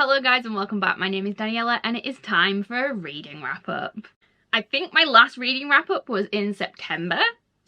Hello guys and welcome back. My name is Daniela and it is time for a reading wrap up. I think my last reading wrap up was in September,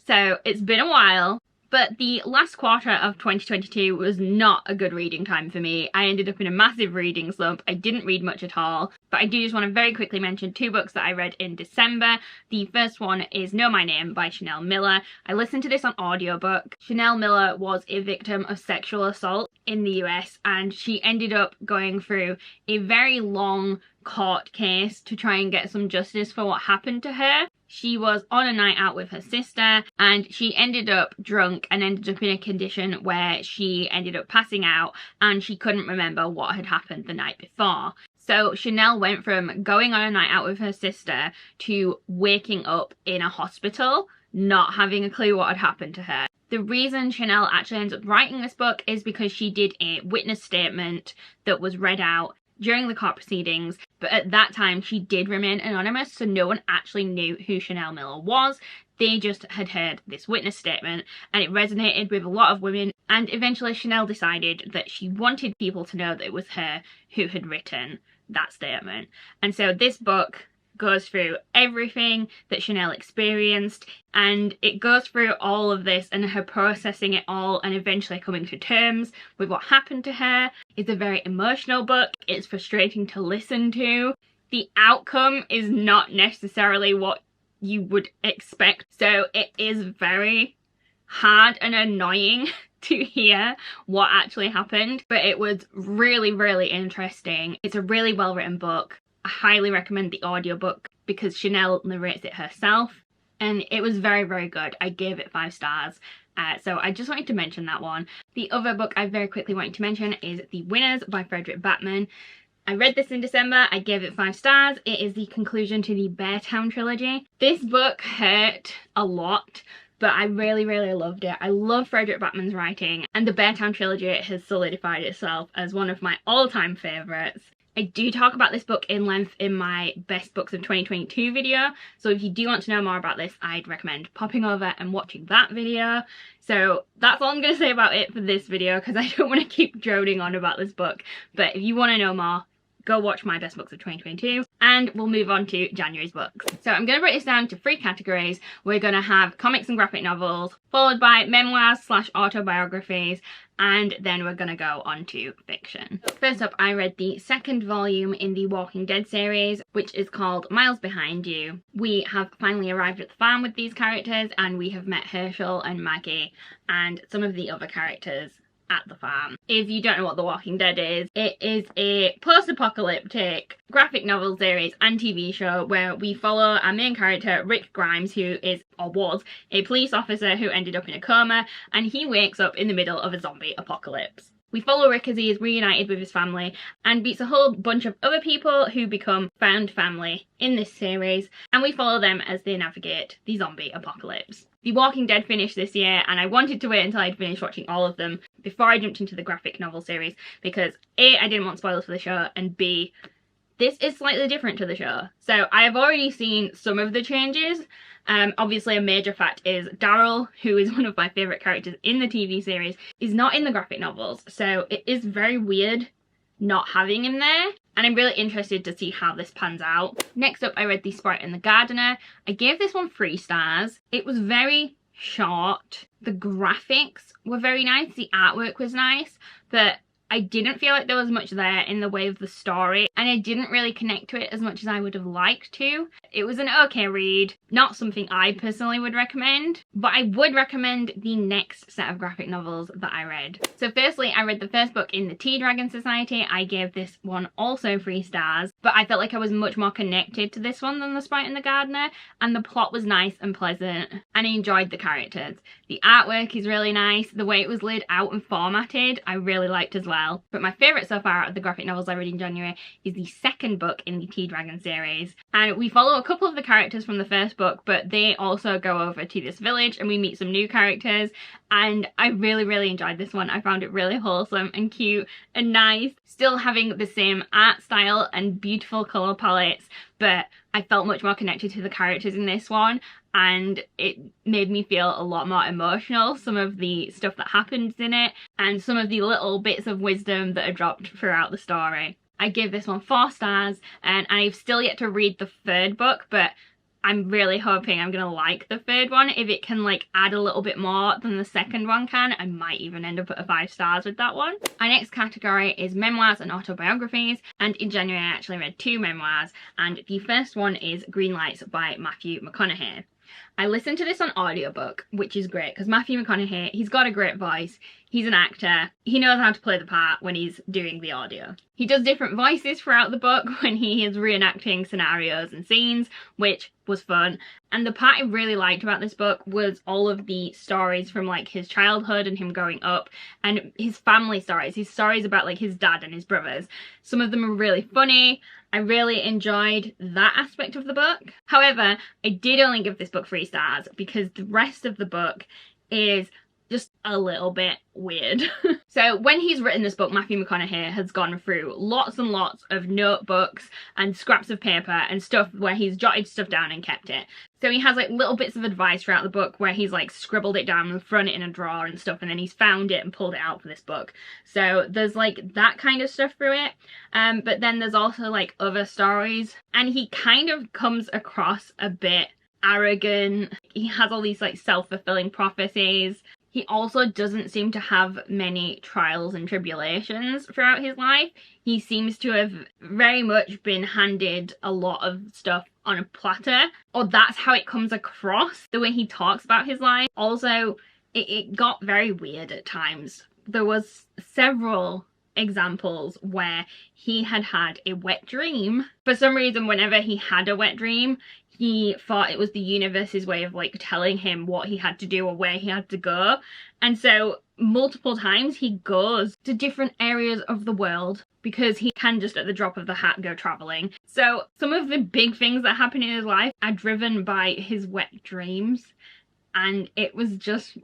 so it's been a while. But the last quarter of 2022 was not a good reading time for me. I ended up in a massive reading slump. I didn't read much at all. But I do just want to very quickly mention two books that I read in December. The first one is Know My Name by Chanel Miller. I listened to this on audiobook. Chanel Miller was a victim of sexual assault in the US and she ended up going through a very long court case to try and get some justice for what happened to her. She was on a night out with her sister and she ended up drunk and ended up in a condition where she ended up passing out and she couldn't remember what had happened the night before. So Chanel went from going on a night out with her sister to waking up in a hospital, not having a clue what had happened to her. The reason Chanel actually ends up writing this book is because she did a witness statement that was read out during the court proceedings, but at that time she did remain anonymous, so no one actually knew who Chanel Miller was. They just had heard this witness statement and it resonated with a lot of women, and eventually Chanel decided that she wanted people to know that it was her who had written that statement. And so this book goes through everything that Chanel experienced, and it goes through all of this and her processing it all and eventually coming to terms with what happened to her. It's a very emotional book. It's frustrating to listen to. The outcome is not necessarily what you would expect, so it is very hard and annoying to hear what actually happened, but it was really, really interesting. It's a really well written book. I highly recommend the audiobook because Chanel narrates it herself and it was very, very good. I gave it 5 stars. So I just wanted to mention that one. The other book I very quickly wanted to mention is The Winners by Fredrik Backman. I read this in December. I gave it 5 stars. It is the conclusion to the Beartown trilogy. This book hurt a lot, but I really, really loved it. I love Fredrik Backman's writing and the Beartown trilogy has solidified itself as one of my all-time favourites. I do talk about this book in length in my best books of 2022 video, so if you do want to know more about this, I'd recommend popping over and watching that video. So that's all I'm going to say about it for this video because I don't want to keep droning on about this book, but if you want to know more, go watch my best books of 2022 and we'll move on to January's books. So I'm going to break this down to 3 categories. We're going to have comics and graphic novels, followed by memoirs / autobiographies, and then we're going to go on to fiction. First up, I read the 2nd volume in the Walking Dead series, which is called Miles Behind You. We have finally arrived at the farm with these characters and we have met Herschel and Maggie and some of the other characters at the farm. If you don't know what The Walking Dead is, it is a post-apocalyptic graphic novel series and TV show where we follow our main character Rick Grimes, who is or was a police officer who ended up in a coma, and he wakes up in the middle of a zombie apocalypse. We follow Rick as he is reunited with his family and meets a whole bunch of other people who become found family in this series, and we follow them as they navigate the zombie apocalypse. The Walking Dead finished this year and I wanted to wait until I'd finished watching all of them before I jumped into the graphic novel series because A, I didn't want spoilers for the show, and B, this is slightly different to the show. So I have already seen some of the changes. Obviously a major fact is Daryl, who is one of my favourite characters in the TV series, is not in the graphic novels, so it is very weird not having him there, and I'm really interested to see how this pans out. Next up, I read The Sprite and the Gardener. I gave this one 3 stars. It was very short. The graphics were very nice, the artwork was nice, but I didn't feel like there was much there in the way of the story, and I didn't really connect to it as much as I would have liked to. It was an okay read, not something I personally would recommend, but I would recommend the next set of graphic novels that I read. So firstly, I read the first book in the Tea Dragon Society. I gave this one also 3 stars, but I felt like I was much more connected to this one than The Sprite and the Gardener, and the plot was nice and pleasant, and I enjoyed the characters. The artwork is really nice. The way it was laid out and formatted, I really liked as well. But my favourite so far out of the graphic novels I read in January is the 2nd book in the Tea Dragon series. And we follow a couple of the characters from the first book, but they also go over to this village and we meet some new characters. And I really, really enjoyed this one. I found it really wholesome and cute and nice. Still having the same art style and beautiful colour palettes, but I felt much more connected to the characters in this one, and it made me feel a lot more emotional, some of the stuff that happens in it and some of the little bits of wisdom that are dropped throughout the story. I give this one 4 stars, and I've still yet to read the 3rd book, but I'm really hoping I'm gonna like the 3rd one. If it can like add a little bit more than the 2nd one can, I might even end up at a 5 stars with that one. Our next category is memoirs and autobiographies, and in January I actually read 2 memoirs, and the first one is Greenlights by Matthew McConaughey. I listened to this on audiobook, which is great because Matthew McConaughey, he's got a great voice. He's an actor. He knows how to play the part when he's doing the audio. He does different voices throughout the book when he is reenacting scenarios and scenes, which was fun. And the part I really liked about this book was all of the stories from like his childhood and him growing up, and his family stories, his stories about like his dad and his brothers. Some of them are really funny. I really enjoyed that aspect of the book. However, I did only give this book 3 stars because the rest of the book is just a little bit weird. So when he's written this book, Matthew McConaughey has gone through lots and lots of notebooks and scraps of paper and stuff where he's jotted stuff down and kept it. So he has like little bits of advice throughout the book where he's like scribbled it down and thrown it in a drawer and stuff, and then he's found it and pulled it out for this book. So there's like that kind of stuff through it. But then there's also like other stories, and he kind of comes across a bit arrogant. He has all these like self-fulfilling prophecies. He also doesn't seem to have many trials and tribulations throughout his life. He seems to have very much been handed a lot of stuff on a platter, or that's how it comes across, the way he talks about his life. Also, it got very weird at times. There was several examples where he had had a wet dream. For some reason, whenever he had a wet dream, he thought it was the universe's way of like telling him what he had to do or where he had to go. And so multiple times he goes to different areas of the world because he can just at the drop of the hat go traveling. So some of the big things that happen in his life are driven by his wet dreams, and it was just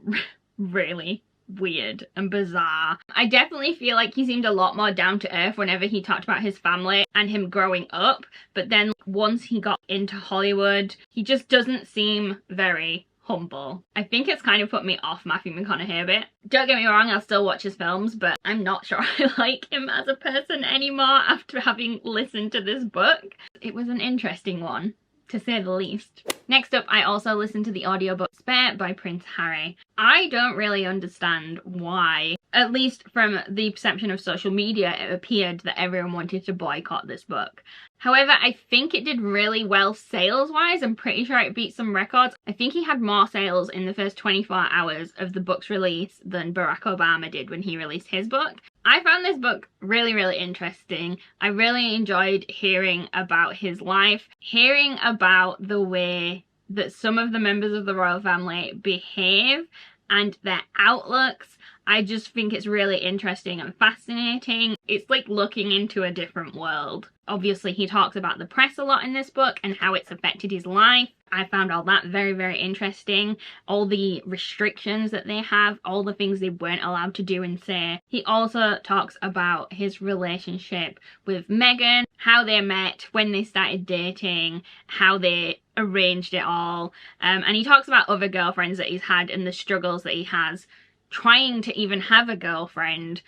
really weird and bizarre. I definitely feel like he seemed a lot more down to earth whenever he talked about his family and him growing up, but then once he got into Hollywood, he just doesn't seem very humble. I think it's kind of put me off Matthew McConaughey a bit. Don't get me wrong, I'll still watch his films, but I'm not sure I like him as a person anymore after having listened to this book. It was an interesting one, to say the least. Next up, I also listened to the audiobook Spare by Prince Harry. I don't really understand why, at least from the perception of social media, it appeared that everyone wanted to boycott this book. However, I think it did really well sales-wise. I'm pretty sure it beat some records. I think he had more sales in the first 24 hours of the book's release than Barack Obama did when he released his book. I found this book really, really interesting. I really enjoyed hearing about his life, hearing about the way that some of the members of the royal family behave and their outlooks. I just think it's really interesting and fascinating. It's like looking into a different world. Obviously, he talks about the press a lot in this book and how it's affected his life. I found all that very, very interesting. All the restrictions that they have, all the things they weren't allowed to do and say. He also talks about his relationship with Meghan, how they met, when they started dating, how they arranged it all. And he talks about other girlfriends that he's had and the struggles that he has trying to even have a girlfriend,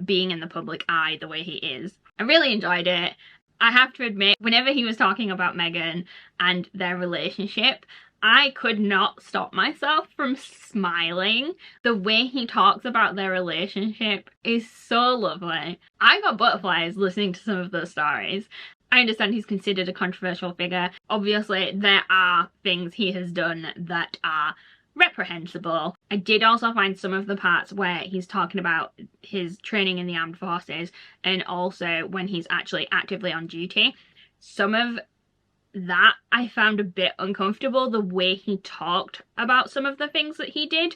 being in the public eye the way he is. I really enjoyed it. I have to admit, whenever he was talking about Meghan and their relationship, I could not stop myself from smiling. The way he talks about their relationship is so lovely. I got butterflies listening to some of those stories. I understand he's considered a controversial figure. Obviously, there are things he has done that are reprehensible. I did also find some of the parts where he's talking about his training in the armed forces and also when he's actually actively on duty. Some of that I found a bit uncomfortable, the way he talked about some of the things that he did.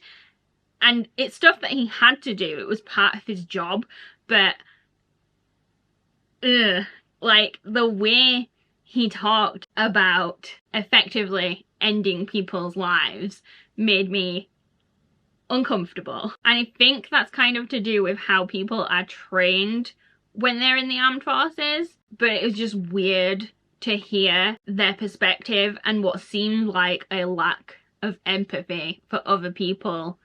And it's stuff that he had to do. It was part of his job, but like the way he talked about effectively ending people's lives made me uncomfortable. And I think that's kind of to do with how people are trained when they're in the armed forces, but it was just weird to hear their perspective and what seemed like a lack of empathy for other people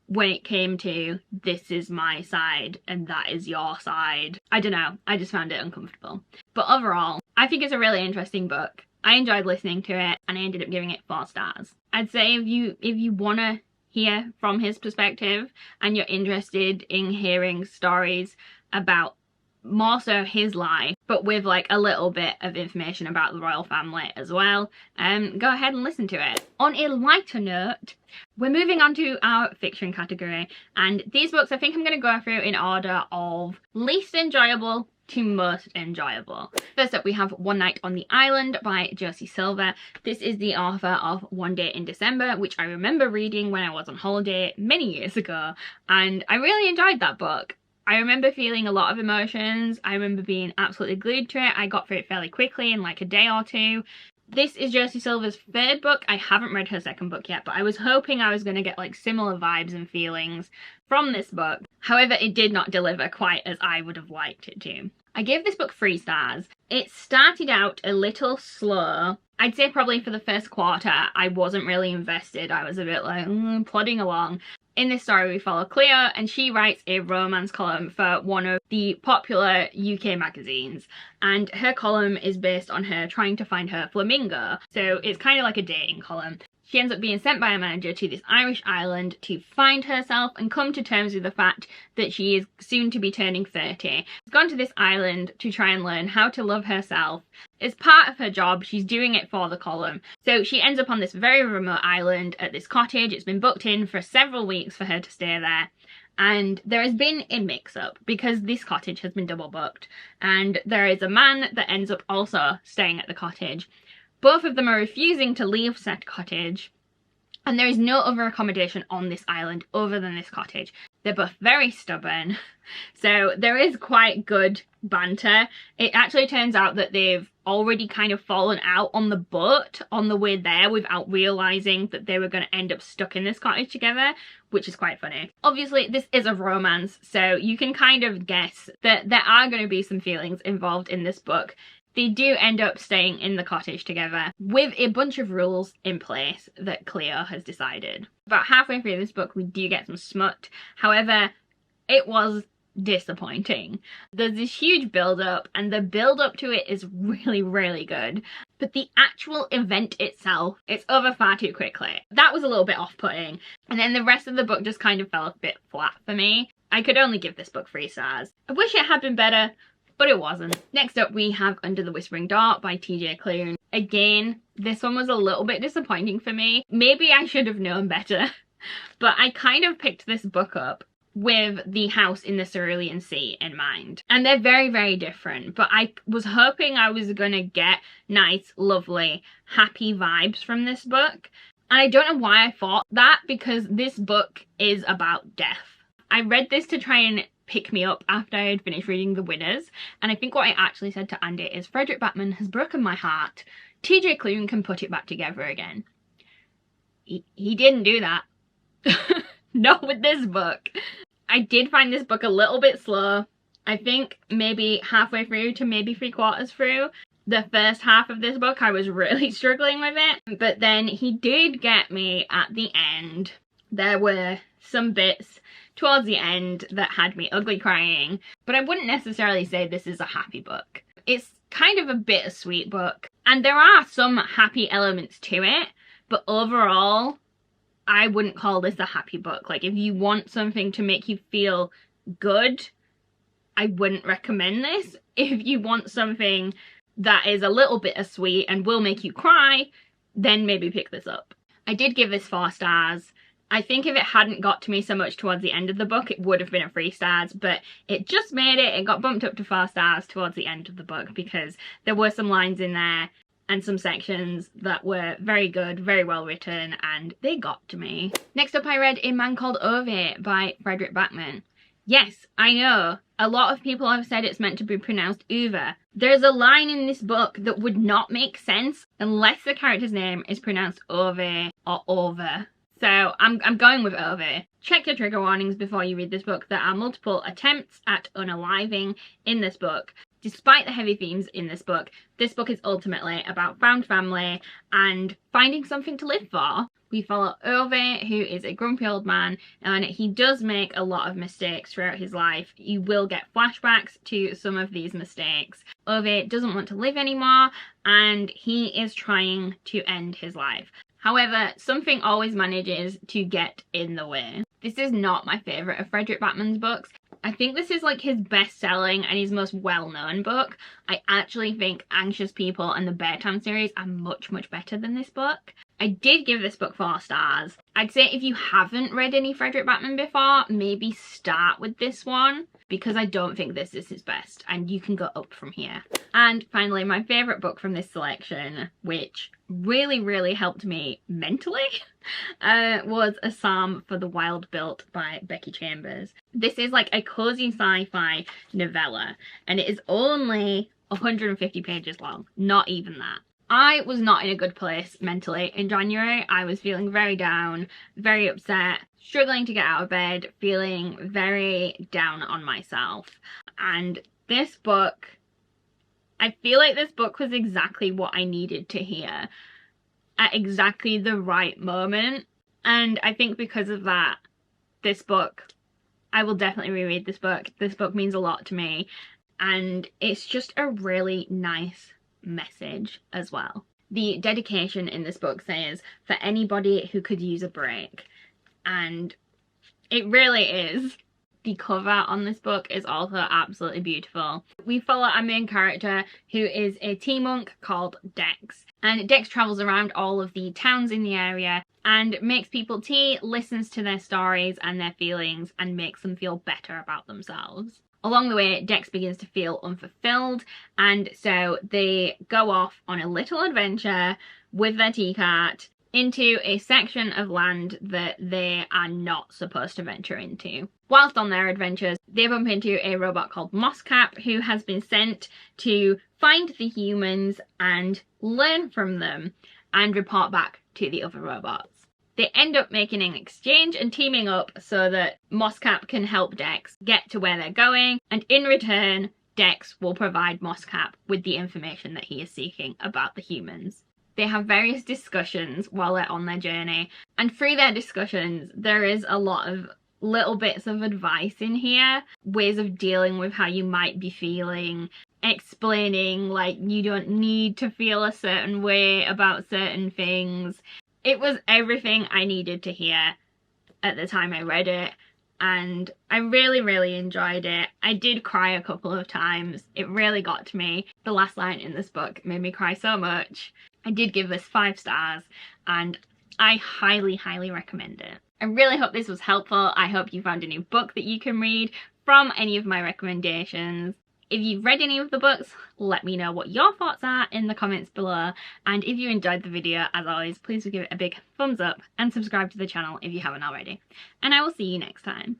when it came to this is my side and that is your side. I don't know, I just found it uncomfortable. But overall, I think it's a really interesting book. I enjoyed listening to it and I ended up giving it 4 stars. I'd say if you want to hear from his perspective and you're interested in hearing stories about more so his life, but with like a little bit of information about the royal family as well, go ahead and listen to it. On a lighter note, we're moving on to our fiction category, and these books I think I'm going to go through in order of least enjoyable to most enjoyable. First up we have One Night on the Island by Josie Silver. This is the author of One Day in December, which I remember reading when I was on holiday many years ago, and I really enjoyed that book. I remember feeling a lot of emotions. I remember being absolutely glued to it. I got through it fairly quickly in like a day or two. This is Josie Silver's 3rd book. I haven't read her 2nd book yet, but I was hoping I was going to get like similar vibes and feelings from this book. However, it did not deliver quite as I would have liked it to. I gave this book 3 stars. It started out a little slow. I'd say probably for the first quarter, I wasn't really invested. I was a bit like plodding along. In this story, we follow Cleo, and she writes a romance column for one of the popular UK magazines. And her column is based on her trying to find her flamingo. So it's kind of like a dating column. She ends up being sent by a manager to this Irish island to find herself and come to terms with the fact that she is soon to be turning 30. She's gone to this island to try and learn how to love herself. As part of her job, she's doing it for the column. So she ends up on this very remote island at this cottage. It's been booked in for several weeks for her to stay there. And there has been a mix-up because this cottage has been double booked. And there is a man that ends up also staying at the cottage. Both of them are refusing to leave said cottage, and there is no other accommodation on this island other than this cottage. They're both very stubborn, so there is quite good banter. It actually turns out that they've already kind of fallen out on the boat on the way there without realising that they were going to end up stuck in this cottage together, which is quite funny. Obviously, this is a romance, so you can kind of guess that there are going to be some feelings involved in this book. They do end up staying in the cottage together with a bunch of rules in place that Cleo has decided. About halfway through this book, we do get some smut. However, it was disappointing. There's this huge build-up, and the build-up to it is really, really good. But the actual event itself, it's over far too quickly. That was a little bit off-putting. And then the rest of the book just kind of fell a bit flat for me. I could only give this book 3 stars. I wish it had been better, but it wasn't. Next up we have Under the Whispering Door by TJ Klune. Again, this one was a little bit disappointing for me. Maybe I should have known better, but I kind of picked this book up with The House in the Cerulean Sea in mind. And they're very, very different, but I was hoping I was gonna get nice, lovely, happy vibes from this book. And I don't know why I thought that, because this book is about death. I read this to try and pick me up after I had finished reading The Winners, and I think what I actually said to Andy is, Fredrik Backman has broken my heart. TJ Klune can put it back together again. He didn't do that. Not with this book. I did find this book a little bit slow. I think maybe halfway through to maybe 3/4 through the first half of this book I was really struggling with it, but then he did get me at the end. There were some bits towards the end that had me ugly crying, but I wouldn't necessarily say this is a happy book. It's kind of a bittersweet book, and there are some happy elements to it, but overall I wouldn't call this a happy book. Like, if you want something to make you feel good, I wouldn't recommend this. If you want something that is a little bittersweet and will make you cry, then maybe pick this up. I did give this 4 stars. I think if it hadn't got to me so much towards the end of the book, it would have been a 3 stars, but it just made it. It got bumped up to 4 stars towards the end of the book because there were some lines in there and some sections that were very good, very well written, and they got to me. Next up I read A Man Called Ove by Fredrik Backman. Yes, I know, a lot of people have said it's meant to be pronounced Uva. There's a line in this book that would not make sense unless the character's name is pronounced Ove or Over. So I'm going with Ove. Check your trigger warnings before you read this book. There are multiple attempts at unaliving in this book. Despite the heavy themes in this book is ultimately about found family and finding something to live for. We follow Ove, who is a grumpy old man, and he does make a lot of mistakes throughout his life. You will get flashbacks to some of these mistakes. Ove doesn't want to live anymore, and he is trying to end his life. However, something always manages to get in the way. This is not my favourite of Fredrik Backman's books. I think this is like his best-selling and his most well-known book. I actually think Anxious People and the Bear Town series are much, much better than this book. I did give this book 4 stars. I'd say if you haven't read any Fredrik Backman before, maybe start with this one, because I don't think this is his best, and you can go up from here. And finally, my favourite book from this selection, which really, really helped me mentally, was A Psalm for the Wild Built by Becky Chambers. This is like a cozy sci-fi novella, and it is only 150 pages long, not even that. I was not in a good place mentally in January. I was feeling very down, very upset, struggling to get out of bed, feeling very down on myself. And this book, I feel like this book was exactly what I needed to hear at exactly the right moment. And I think because of that, this book, I will definitely reread this book. This book means a lot to me. And it's just a really nice message as well. The dedication in this book says, for anybody who could use a break, and it really is. The cover on this book is also absolutely beautiful. We follow our main character, who is a tea monk called Dex, and Dex travels around all of the towns in the area and makes people tea, listens to their stories and their feelings, and makes them feel better about themselves. Along the way, Dex begins to feel unfulfilled, and so they go off on a little adventure with their tea cart into a section of land that they are not supposed to venture into. Whilst on their adventures, they bump into a robot called Mosscap, who has been sent to find the humans and learn from them and report back to the other robots. They end up making an exchange and teaming up so that Mosscap can help Dex get to where they're going, and in return, Dex will provide Mosscap with the information that he is seeking about the humans. They have various discussions while they're on their journey, and through their discussions, there is a lot of little bits of advice in here, ways of dealing with how you might be feeling, explaining like you don't need to feel a certain way about certain things. It was everything I needed to hear at the time I read it, and I really, really enjoyed it. I did cry a couple of times. It really got to me. The last line in this book made me cry so much. I did give this 5 stars, and I highly, highly recommend it. I really hope this was helpful. I hope you found a new book that you can read from any of my recommendations. If you've read any of the books, let me know what your thoughts are in the comments below. And if you enjoyed the video, as always, please give it a big thumbs up and subscribe to the channel if you haven't already. And I will see you next time.